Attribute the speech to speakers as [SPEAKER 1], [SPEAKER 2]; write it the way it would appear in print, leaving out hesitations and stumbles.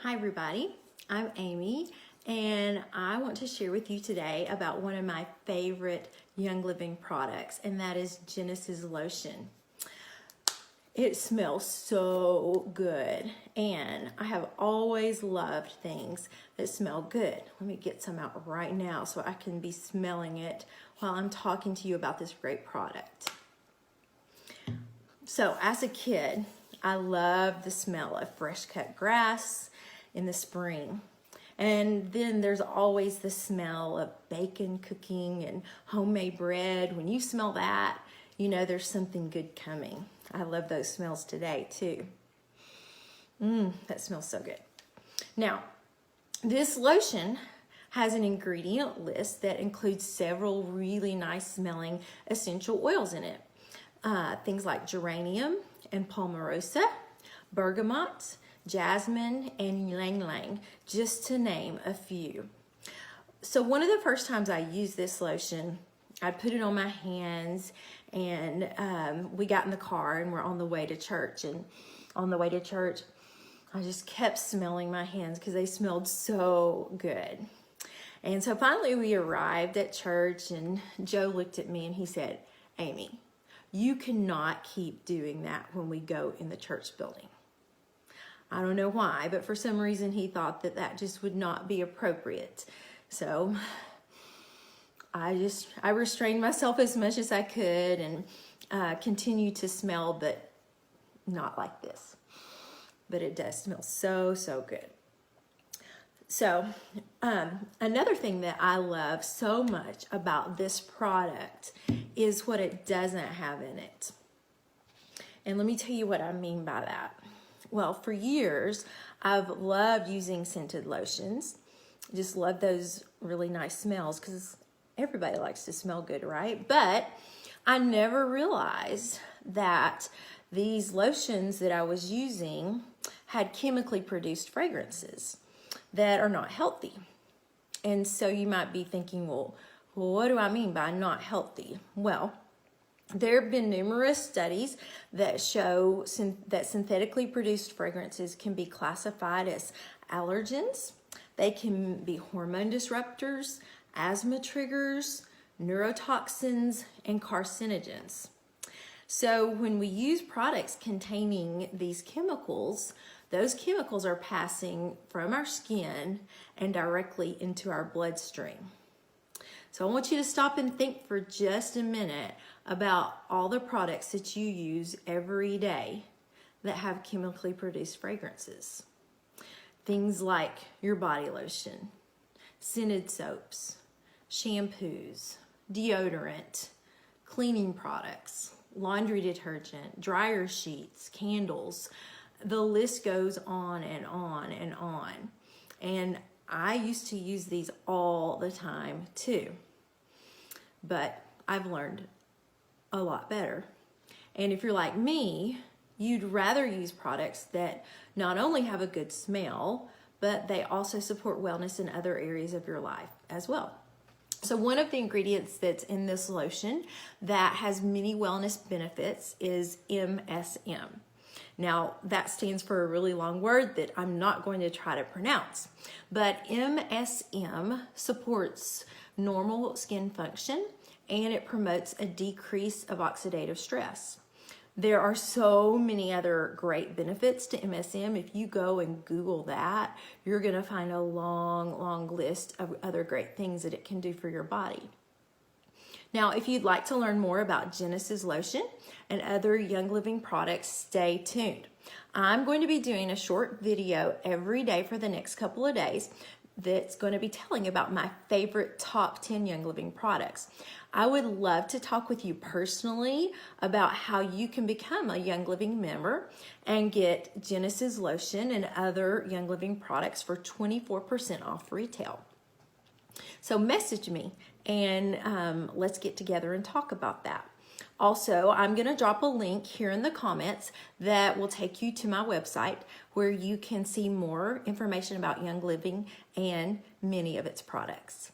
[SPEAKER 1] Hi everybody, I'm Amy and I want to share with you today about one of my favorite Young Living products, and that is Genesis Lotion. It smells so good and I have always loved things that smell good. Let me get some out right now so I can be smelling it while I'm talking to you about this great product. So as a kid, I loved the smell of fresh cut grass in the spring. And then there's always the smell of bacon cooking and homemade bread. When you smell that, you know there's something good coming. I love those smells today too. That smells so good. Now, this lotion has an ingredient list that includes several really nice smelling essential oils in it. Things like geranium and palmarosa, bergamot, jasmine, and ylang ylang, just to name a few. So one of the first times I used this lotion, I put it on my hands and we got in the car and we're on the way to church. And on the way to church, I just kept smelling my hands because they smelled so good. And so finally we arrived at church and Joe looked at me and he said, "Amy, you cannot keep doing that when we go in the church building." I don't know why, but for some reason he thought that that just would not be appropriate. So I restrained myself as much as I could and continued to smell, but not like this. But it does smell so, so good. So another thing that I love so much about this product is what it doesn't have in it. And let me tell you what I mean by that. Well, for years, I've loved using scented lotions. Just love those really nice smells because everybody likes to smell good, right? But I never realized that these lotions that I was using had chemically produced fragrances that are not healthy. And so you might be thinking, well, what do I mean by not healthy? Well, there have been numerous studies that show that synthetically produced fragrances can be classified as allergens. They can be hormone disruptors, asthma triggers, neurotoxins, and carcinogens. So when we use products containing these chemicals, those chemicals are passing from our skin and directly into our bloodstream. So I want you to stop and think for just a minute about all the products that you use every day that have chemically produced fragrances. Things like your body lotion, scented soaps, shampoos, deodorant, cleaning products, laundry detergent, dryer sheets, candles. The list goes on and on and on. And I used to use these all the time too. But I've learned a lot better. And if you're like me, you'd rather use products that not only have a good smell, but they also support wellness in other areas of your life as well. So one of the ingredients that's in this lotion that has many wellness benefits is MSM. Now that stands for a really long word that I'm not going to try to pronounce, but MSM supports normal skin function and it promotes a decrease of oxidative stress. There are so many other great benefits to MSM. If you go and Google that, you're gonna find a long, long list of other great things that it can do for your body. Now, if you'd like to learn more about Genesis Lotion and other Young Living products, stay tuned. I'm going to be doing a short video every day for the next couple of days that's going to be telling about my favorite top 10 Young Living products. I would love to talk with you personally about how you can become a Young Living member and get Genesis Lotion and other Young Living products for 24% off retail. So message me and let's get together and talk about that. Also, I'm going to drop a link here in the comments that will take you to my website where you can see more information about Young Living and many of its products.